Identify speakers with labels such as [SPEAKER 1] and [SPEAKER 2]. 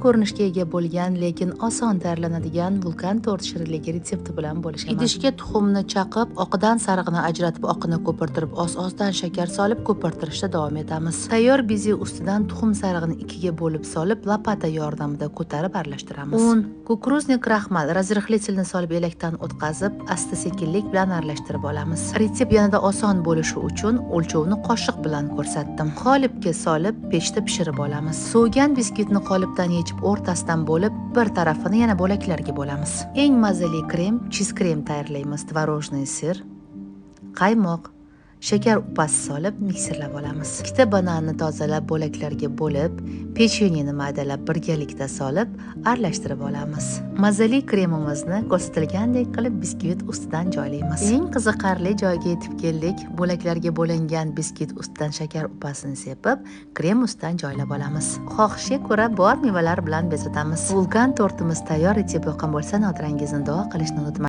[SPEAKER 1] ko'rinishga ega bo'lgan, lekin oson tayyorlanadigan vulkan tort shirinligi retsepti bilan bo'lishaman. Idishga tuxumni chaqib, oqidan sarig'ini ajratib, oqini ko'pirtirib, oz-ozdan shakar solib ko'pirtirishda davom etamiz. Tayyor bezi ustidan tuxum sarig'ini ikkiga bo'lib solib, lopata yordamida ko'tarib aralashtiramiz. Un, kukuruznik kraxmal, razrıhlitelni solib elakdan o'tkazib, asta-sekinlik bilan aralashtirib olamiz. Retsept yanada oson bo'lishi uchun o'lchovni qoshiq bilan ko'rsatdim. Qolipga solib, pechda pishirib olamiz. So'ygan biskvitni qolipdan yechib, o'rtasidan bo'lib, bir tarafini yana bo'laklarga bo'lamiz. Eng mazali krem, chiz krem tayyorlaymiz. Tvorojniy sir, qaymoq, shakar upasi solib mikserlab olamiz. Ikkita bananni tozalab bo'laklarga bo'lib, pechenyeni maydalab birgalikda solib aralashtirib olamiz. Mazali kremimizni ko'rsatilgandek qilib biskvit ustidan joylaymiz. Eng qiziqarli joyga yetib keldik. Bo'laklarga bo'lingan biskvit ustidan shakar upasini sepib, krem ustidan joylab olamiz. Xohishga ko'ra bor mevalar bilan bezatamiz. Vulkan tortimiz tayyor. Retsept yoqqan bo'lsa, notirangizni duo qilishni unutmang.